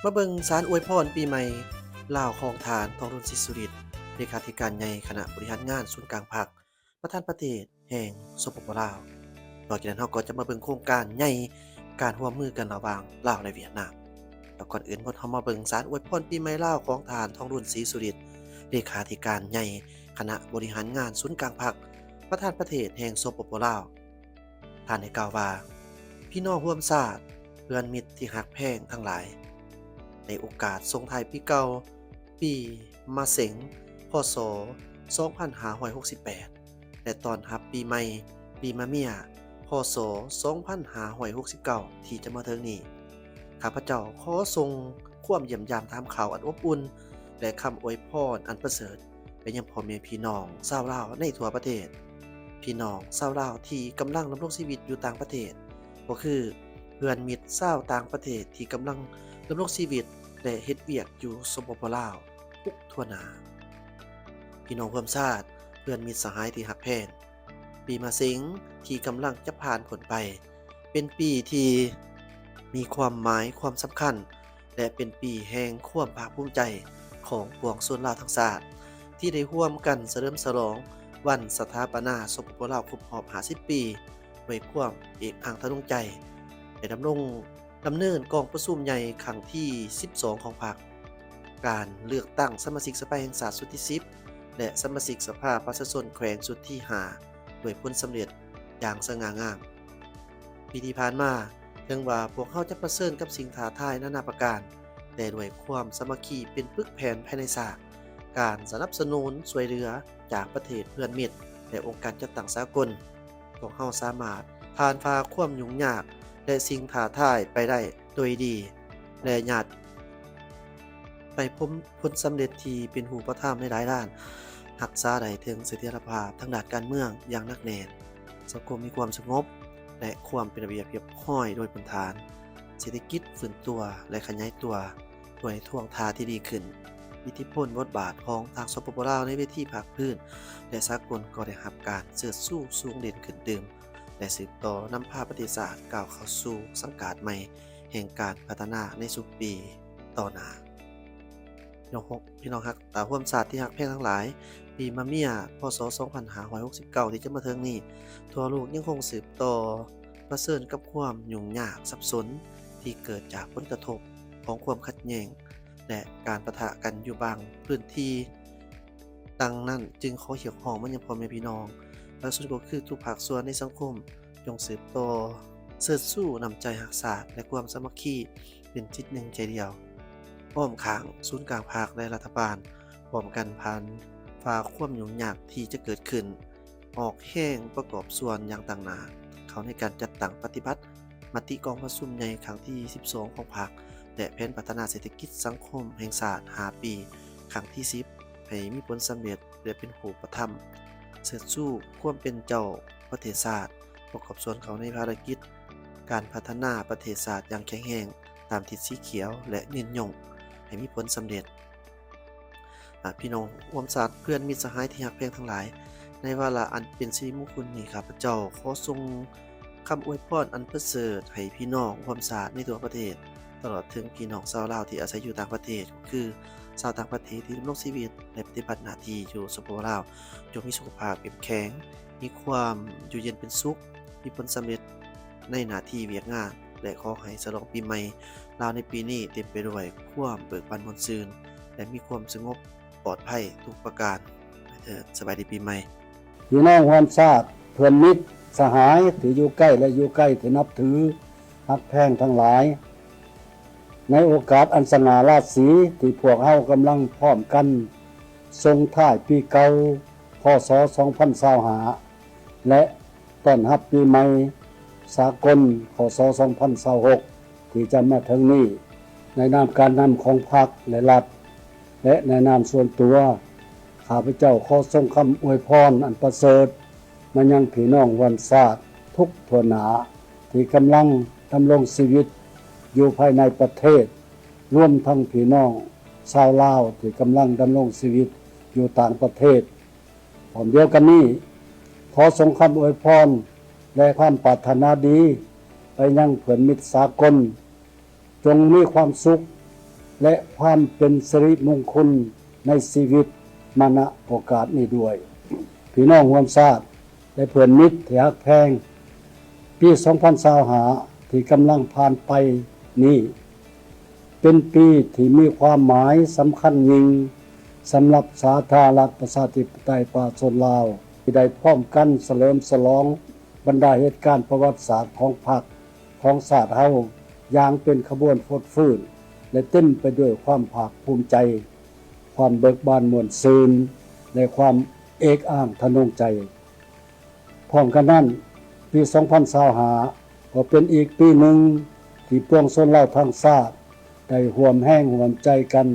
มาเบิ่งสารอวยพรปีใหม่ลาวคลองฐานทองรุนศรีสุริตเลขาธิการใหญ่คณะบริหารงานศูนย์กลางภาคประธานประเทศแห่งสปปลาวนอกจากนั้นเราก็จะมาเบิ่งโครงการใหญ่การร่วมมือกันระหว่างลาวและเวียดนามแล้วก่อนอื่นเรามาเบิ่งสารอวยพรปีใหม่ลาวคลองฐานทองรุนศรีสุริตเลขาธิการใหญ่คณะบริหารงานศูนย์กลางภาคประธานประเทศแห่งสปปลาวท่านได้กล่าวว่าพี่น้องร่วมชาติเพื่อนมิตรที่ฮักแพงทั้งหลายในโอกาสส่งท้ายปีเก่าปีมะเสงพศ2568และตอนรับปีใหม่ปีมะเมียพศ2569ที่จะมาถึงนี้ข้าพเจ้าขอส่งความเยี่ยมยามถามข่าวอันอบอุ่นและคำอวยพรอันประเสริฐไปยังพ่อแม่พี่น้องชาวลาวในทั่วประเทศพี่น้องชาวลาวที่กำลังดำรงชีวิตอยู่ต่างประเทศก็คือเพื่อนมิตรชาวต่างประเทศที่กำลังดำรงชีวิตและเฮ็ดเวียกอยู่สปปลาวทุกทั่วหน้าพี่น้องร่วมชาติเพื่อนมิตรสหายที่ฮักแพงปีมะเส็งที่กำลังจะผ่านพ้นไปเป็นปีที่มีความหมายความสำคัญและเป็นปีแห่งความภาคภูมิใจของปวงชนลาวทั้งชาติที่ได้ร่วมกันเฉลิมฉลองวันสถาปนาสปปลาวครบรอบ50ปีด้วยความเอกอังทะนงใจได้ดำเนินกองประชุมใหญ่ครั้งที่12ของพรรคการเลือกตั้งสมาชิกสภาแห่งชาติสุดที่10และสมาชิกสภาประชาชนแขวงสุดที่5ด้วยผลสำเร็จอย่างสง่างามปีที่ผ่านมาถึงว่าพวกเขาจะประเสริญกับสิ่งท้าทายนานาประการแต่ด้วยความสามัคคีเป็นปึกแผ่นภายในชาติการสนับสนุนช่วยเหลือจากประเทศเพื่อนมิตรและองค์การจัดตั้งสากลพวกเขาสามารถผ่านฟ้าความยุ่งยากและสิ่งท้าทายไปได้โดยดีและญาติไปพบผลสำเร็จที่เป็นหูประทับในหลายด้านรักษาได้ถึงเสถียรภาพทางด้านการเมืองอย่างหนักแน่นสังคมมีความสงบและความเป็นระเบียบเรียบร้อยโดยพื้นฐานเศรษฐกิจฟื้นตัวและขยายตัวด้วยท่วงท่าที่ดีขึ้นอิทธิพลบทบาทของทางสปปลาวในเวทีภาคพื้นและสากลก็ได้รับการเสริฐสู้สูงเด่นขึ้นเดิมและสืบต่อนำพาประเทศชาติก้าวเข้าสู่สังกัดใหม่แห่งการพัฒนาในสุขปีต่อหน้าพี่น้องฮักตาร่วมชาติที่ฮักแพงทั้งหลายปีมะเมียพศ2569ที่จะมาถึงนี้ทั่วโลกยังคงสืบต่อเผชิญกับความยุ่งยากสับสนที่เกิดจากผลกระทบของความขัดแย้งและการปะทะกันอยู่บางพื้นที่ดังนั้นจึงขอเรียกร้องมายังพ่อแม่พี่น้องและสุดก็คือทุกภาคส่วนในสังคมจงสืบต่อเชิดสู้นำใจรักษาและความสามัคคีเป็นจิตหนึ่งใจเดียวพร้อมข้างศูนย์กลางภาคและรัฐบาลพร้อมกันผ่านฝ่าความยุ่งยากที่จะเกิดขึ้นออกแห่งประกอบส่วนอย่างต่างหน้าเขาในการจัดตั้งปฏิบัติมติกองประชุมใหญ่ครั้งที่12ของพรรคและแผนพัฒนาเศรษฐกิจสังคมแห่งชาติ5ปีครั้งที่10ให้มีผลสำเร็จและเป็นรูปธรรมเสริฐสู้ความเป็นเจ้าประเทศชาติประกอบส่วนเขาในภารกิจการพัฒนาประเทศชาติอย่างแข็งแรงตามทิศสีเขียวและยืนยงให้มีผลสำเร็จพี่น้องร่วมชาติเพื่อนมิตรสหายที่ฮักแพงทั้งหลายในวาระอันเป็นสิริมงคลนี้ข้าพเจ้าขอส่งคำอวยพรอันประเสริฐให้พี่น้องร่วมชาติในทั่วประเทศตลอดถึงพี่น้องชาวลาวที่อาศัยอยู่ต่างประเทศคือชาวต่างประเทศที่ดำรงชีวิตและปฏิบัติหน้าที่อยู่สปปลาวจงมีสุขภาพเข้มแข็งมีความอยู่เย็นเป็นสุขมีผลสำเร็จในหน้าที่เวียกงานและขอให้ฉลองปีใหม่ลาวในปีนี้เต็มไปด้วยความเบิกบานม่วนชื่นและมีความสงบปลอดภัยทุกประการสบายดีปีใหม่พี่น้องร่วมชาติเพื่อนมิตรสหายที่อยู่ใกล้และอยู่ไกลที่นับถือฮักแพงทั้งหลายในโอกาสอันสง่าราศีที่พวกเฮากำลังพร้อมกันส่งท้ายปีเก่าพศ2025และต้อนรับปีใหม่สากลพศ2026ที่จะมาถึงนี้ในนามการนำของพรรคและรัฐและในนามส่วนตัวข้าพเจ้าขอส่งคำอวยพรอันประเสริฐมายังพี่น้องวันชาติทุกทั่วหน้าที่กำลังดำรงชีวิตอยู่ภายในประเทศรวมทั้งพี่น้องชาวลาวที่กำลังดำรงชีวิตอยู่ต่างประเทศพร้อมเดียวกันนี้ขอส่งคำอวยพรและความปรารถนาดีไปยังเพื่อนมิตรสากลจงมีความสุข และความเป็นสิริมงคลในชีวิตมาณโอกาสนี้ด้วยพี่น้องร่วมชาติและเพื่อนมิตรที่ฮักแพงปี2025ที่กำลังผ่านไปนี้เป็นปีที่มีความหมายสำคัญยิ่งสำหรับสาธารณรัฐประชาธิปไตยประชาชนลาวที่ได้พร้อมกันเฉลิมฉลองบรรดาเหตุการณ์ประวัติศาสตร์ของพรรคของชาติเฮาอย่างเป็นขบวนฟดฟื้นและเต็มไปด้วยความภาคภูมิใจความเบิกบานม่วนซื่นและความเอกอ้างทะนงใจพร้อมกันนั้นปี2025ก็เป็นอีกปีหนึ่งที่ปวงชนลาวทั้งชาติได้ร่วมแห้งร่วมใจกัน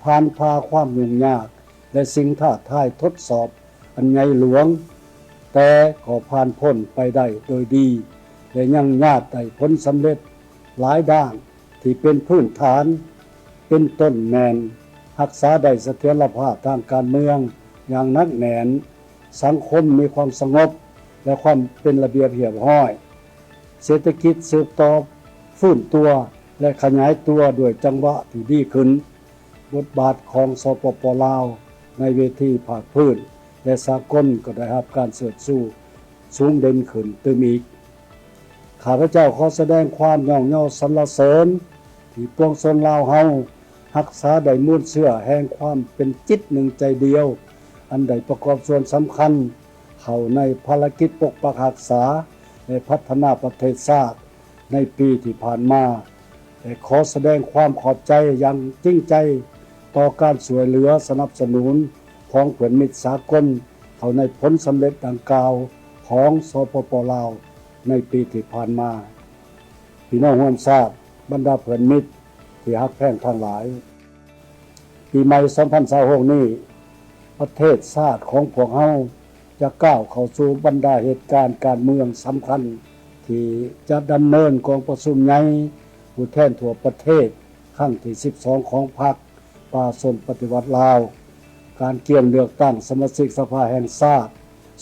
ผ่านพาความยุ่งยากและสิ่งท้าทายทดสอบอันใหญ่หลวงแต่ก็ผ่านพ้นไปได้โดยดีและยังญาติได้ผลสำเร็จหลายด้านที่เป็นพื้นฐานเป็นต้นแมนรักษาได้เสถียรภาพทางการเมืองอย่างหนักแน่นสังคมมีความสงบและความเป็นระเบียบเรียบร้อยเศรษฐกิจสืบต่อฟื้นตัวและขยายตัวด้วยจังหวะที่ดีขึ้นบทบาทของสปป.ลาวในเวทีภาคพื้นและสากลก็ได้รับการเสริฐสู้สูงเด่นขึ้นเติมอีกข้าพเจ้าขอแสดงความย่องย่อสรรเสริญที่ปวงชนลาวเฮารักษาได้มูลเชื่อแห่งความเป็นจิตหนึ่งใจเดียวอันใดประกอบส่วนสำคัญเข้าในภารกิจปกปักรักษาและพัฒนาประเทศชาติในปีที่ผ่านมาและขอแสดงความขอบใจอย่างจริงใจต่อการช่วยเหลือสนับสนุนของเพื่อนมิตรสากลเข้าในผลสำเร็จดังกล่าวของสปป.ลาวในปีที่ผ่านมาพี่น้องร่วมชาติบรรดาเพื่อนมิตรที่ฮักแพงทั้งหลายปีใหม่2026นี้ประเทศชาติของพวกเฮาจะก้าวเข้าสู่บรรดาเหตุการณ์การเมืองสำคัญที่จะดำเนินกองประชุมใหญ่ผู้แทนทั่วประเทศครั้งที่12ของพรรคประชาชนปฏิวัติลาวการเกี่ยนเลือกตั้งสมาชิกสภาแห่งชาติ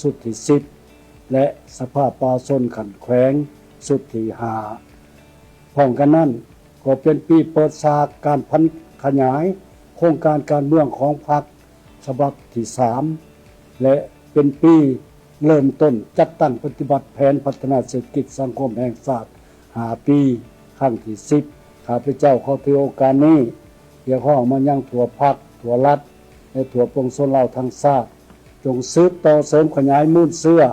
สุดที่10และสภาประชาชนขันแขวงสุดที่5พร้อมกันนั้นก็เป็นปีเปิดฉากการพันขยายโครงการการเมืองของพรรคฉบับที่3และเป็นปีเริ่มต้นจัดตั้งปฏิบัติแผนพัฒนาเศรษฐกิจสังคมแห่งชาติ5ปีครั้งที่10ข้าพเจ้าขอถือโอกาสนี้เรียกร้องมายังทั่วพรรคทั่วรัฐและทั่วปวงชนลาวทั้งชาติจงสืบต่อเสริมขยายมูลเชื่อ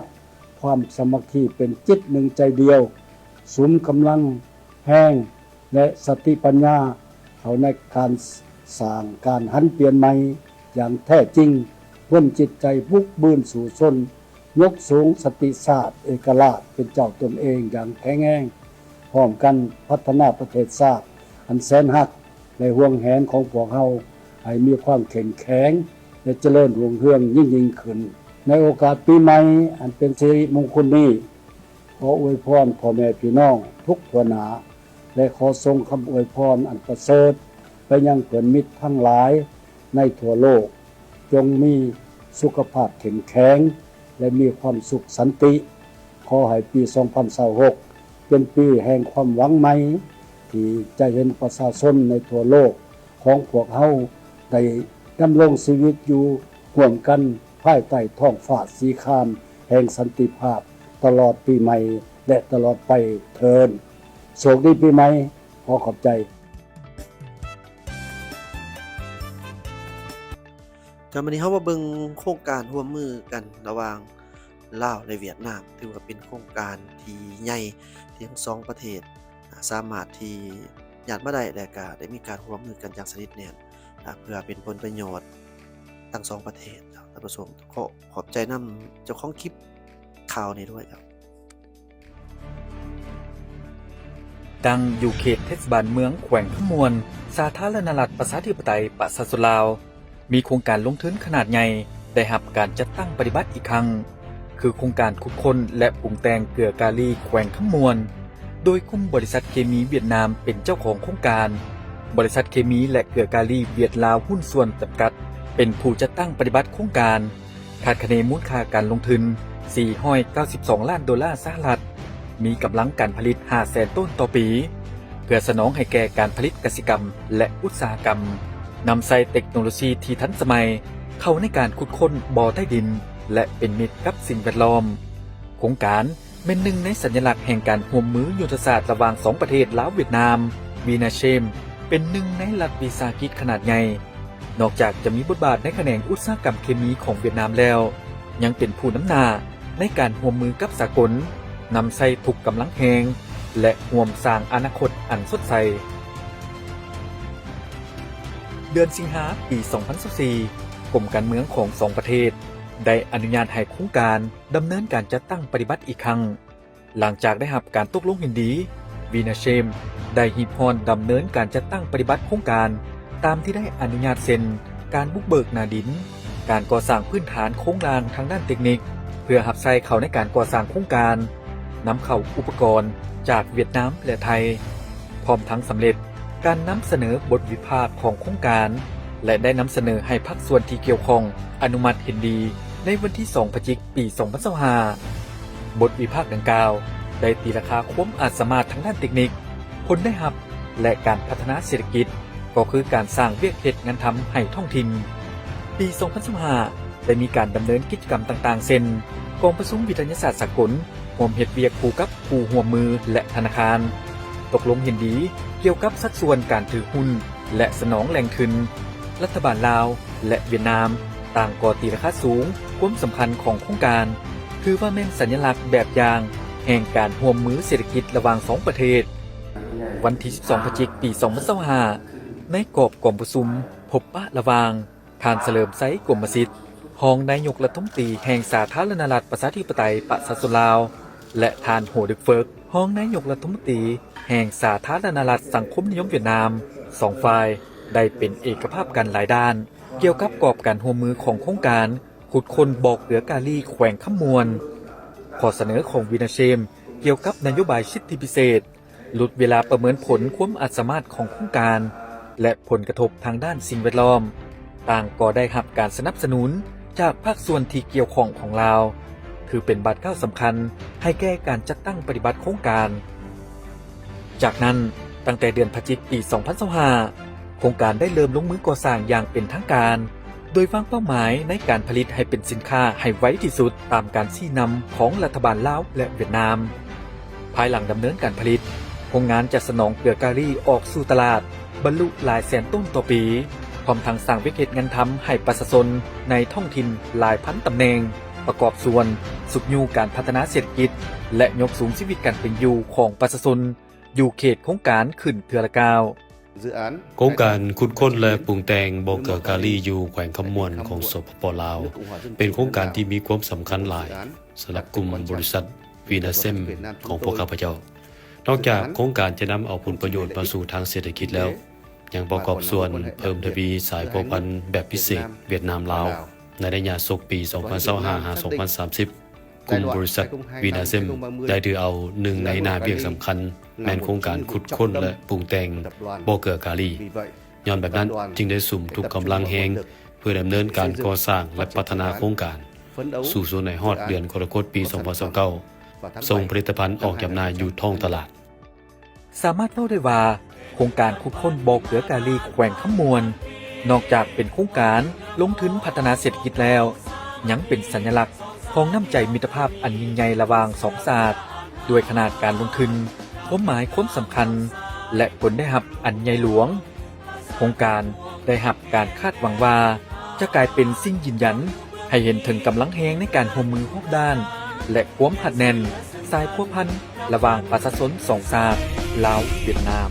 ความสามัคคีเป็นจิตหนึ่งใจเดียวสุมกำลังแห้งและสติปัญญาเข้าในการสร้างการหันเปลี่ยนใหม่อย่างแท้จริงร่วมจิตใจบุกบืนสู่ชนยกสูงสติศาสตร์เอกราชเป็นเจ้าตนเองอย่างแข็งแรงพร้อมกันพัฒนาประเทศชาติอันแสนหักและห่วงแหนของพวกเฮาให้มีความเข้มแข็งและเจริญรุ่งเรืองยิ่งขึ้นในโอกาสปีใหม่อันเป็นสิริมงคลนี้ขออวยพรพ่อแม่พี่น้องทุกทั่วหน้าและขอส่งคำอวยพรอันประเสริฐไปยังเพื่อนมิตรทั้งหลายในทั่วโลกจงมีสุขภาพเข้มแข็งและมีความสุขสันติขอให้ปี2026เป็นปีแห่งความหวังใหม่ที่จะเห็นประชาชนในทั่วโลกของพวกเฮาได้ดำรงชีวิตอยู่ร่วมกันภายใต้ท้องฟ้าสีครามแห่งสันติภาพตลอดปีใหม่และตลอดไปเทินโชคดีปีใหม่ขอขอบใจก็วันนี้เฮามาเบิ่งโครงการร่วมมือกันระหว่างลาวและเวียดนามถือว่าเป็นโครงการที่ใหญ่ที่ทั้งสองประเทศสามารถที่ญาติมาได้และก็ได้มีการร่วมมือกันอย่างสนิทแน่นเพื่อเป็นผลประโยชน์ทั้งสองประเทศครับท่านผู้ชมขอบใจนำเจ้าของคลิปข่าวนี้ด้วยครับ ดังอยู่เขตเทศบาลเมืองแขวงขมวนสาธารณรัฐประชาธิปไตยประชาชนลาวมีโครงการลงทุนขนาดใหญ่ได้รับการจัดตั้งปฏิบัติอีกครั้งคือโครงการคุกคนและปรุงแต่งเกลือกาลีแขวงขมวนโดยกลุ่มบริษัทเคมีเวียดนามเป็นเจ้าของโครงการบริษัทเคมีและเกลือกาลีเวียดลาวหุ้นส่วนจำกัดเป็นผู้จัดตั้งปฏิบัติโครงการคาดคะเนมูลค่าการลงทุน492 ล้านดอลลาร์สหรัฐมีกำลังการผลิต 500,000 ต้นต่อปี พื่อสนองให้แก่การผลิตกสิกรรมและอุตสาหกรรมนำใส่เทคโนโลยีที่ทันสมัยเข้าในการขุดค้นบ่อใต้ดินและเป็นมิตรกับสิ่งแวดล้อมโครงการเป็นหนึ่งในสัญลักษณ์แห่งการร่วมมือยุทธศาสตร์ระหว่าง2ประเทศลาวเวียดนามวีนาเชมเป็นหนึ่งในรัฐวิสาหกิจขนาดใหญ่นอกจากจะมีบทบาทในแขนงอุตสาหกรรมเคมีของเวียดนามแล้วยังเป็นผู้นำหน้าในการร่วมมือกับสากลนำใส่ทุกกำลังแหงและร่วมสร้างอนาคตอันสดใสเดือนสิงหาปี 2024 กรมการเมืองของ2ประเทศได้อนุญาตให้โครงการดำเนินการจัดตั้งปฏิบัติอีกครั้งหลังจากได้รับการตกลงเห็นดีวีนาเชมได้หีบฮอนดำเนินการจัดตั้งปฏิบัติโครงการตามที่ได้อนุญาตเซ็นการบุกเบิกนาดินการก่อสร้างพื้นฐานโครงรางทางด้านเทคนิคเพื่อหับใส่เข้าในการก่อสร้างโครงการนำเข้าอุปกรณ์จากเวียดนามและไทยพร้อมทั้งสำเร็จการนำเสนอบทวิพากษ์ของโครงการและได้นำเสนอให้ภาคส่วนที่เกี่ยวข้องอนุมัติเห็นดีในวันที่ 2 พฤศจิกายน ปี 2025 บทวิพากษ์ดังกล่าวได้ตีราคาความอาจสามารถทางด้านเทคนิคผลได้รับและการพัฒนาเศรษฐกิจก็คือการสร้างเวียกเฮ็ดงานทำให้ท้องถิ่นปี 2015 ได้มีการดำเนินกิจกรรมต่างๆเช่นกองประชุมวิทยาศาสตร์สากลร่วมเฮ็ดเวียกคู่กับผู้ร่วมมือและธนาคารตกลงเห็นดีเกี่ยวกับสัดส่วนการถือหุ้นและสนองแหล่งทุนรัฐบาลลาวและเวียดนามต่างก่อตีราคาสูงความสำคัญของโครงการคือว่าแม่นสัญลักษณ์แบบอย่างแห่งการร่วมมือเศรษฐกิจระหว่าง2ประเทศวันที่ 12 พฤศจิกายน ปี 2025 ในกอบกองประชุมพบปะระหว่างท่านเฉลิมไซกรมสิทธิ์รองนายกรัฐมนตรีแห่งสาธารณรัฐประชาธิปไตยประชาชนลาวและท่านโฮดึกเฟิกรองนายกรัฐมนตรีแห่งสาธารณรัฐสังคมนิยมเวียดนาม2ฝ่ายได้เป็นเอกภาพกันหลายด้านเกี่ยวกับกรอบการร่วมมือของโครงการขุดค้นบ่อเกลือกาลีแขวงขมวนข้อเสนอของวีนาเชมเกี่ยวกับนโยบายสิทธิพิเศษลดเวลาประเมินผลความอาจสามารถของโครงการและผลกระทบทางด้านสิ่งแวดล้อมต่างก็ได้รับการสนับสนุนจากภาคส่วนที่เกี่ยวข้องของลาวคือเป็นบาดก้าวสำคัญให้แก้การจัดตั้งปฏิบัติโครงการจากนั้นตั้งแต่เดือนพฤศจิกายน ปี 2025 โครงการได้เริ่มลงมือก่อสร้างอย่างเป็นทางการโดยวางเป้าหมายในการผลิตให้เป็นสินค้าให้ไวที่สุดตามการชี้นำของรัฐบาลลาวและเวียดนามภายหลังดำเนินการผลิตโรงงานจะสนองเกลือกาลีออกสู่ตลาดบรรลุหลายแสนต้นต่อปีพร้อมทั้งสร้างวิกฤตงานทำให้ประชาชนในท้องถิ่นหลายพันตำแหน่งประกอบส่วนสุขยูการพัฒนาเศรษฐกิจและยกสูงชีวิตการเป็นอยู่ของประชาชนอยู่เขตโครงการขึ้นเทือละก้าวโครงการขุดค้นและปรุงแต่งบ่อเกลือกาลีอยู่แขวงคำมวนของสปป.ลาวเป็นโครงการที่มีความสำคัญหลายสำหรับกลุ่มบริษัทวีนาเซมของพวกข้าพเจ้านอกจากโครงการจะนำเอาผลประโยชน์มาสู่ทางเศรษฐกิจแล้วยังประกอบส่วนเพิ่มทวีสายพัวพันธุ์แบบพิเศษเวียดนามลาวในระยะศกปี 2025-2030 กลุ่มบริษัทวีนาเซมได้ถือเอาหนึ่งในหน้าเวียกสำคัญแม่นโครงการขุดค้นและปรุงแต่งบ่อเกลือกาลีย้อนแบบนั้นจึงได้สุ่มทุกกำลังแหงเพื่อดำเนินการก่อสร้างและพัฒนาโครงการสู่ส่วนในฮอดเดือนกรกฎาคมปี 2029 ส่งผลิตภัณฑ์ออกจำหน่ายอยู่ท้องตลาดสามารถเล่าได้ว่าโครงการขุดค้นบ่อเกลือกาลีแขวงขมวนนอกจากเป็นโครงการลงทุนพัฒนาเศรษฐกิจแล้วยังเป็นสัญลักษณ์ของน้ำใจมิตรภาพอันยิ่งใหญ่ระหว่างสองชาติด้วยขนาดการลงทุนความหมายความสำคัญและผลได้รับอันใหญ่หลวงโครงการได้รับการคาดหวังว่าจะกลายเป็นสิ่งยืนยันให้เห็นถึงกำลังแหงในการร่วมมือรอบด้านและความหัดแน่นสายพัวพันระหว่างประชาชนสองชาติลาวเวียดนาม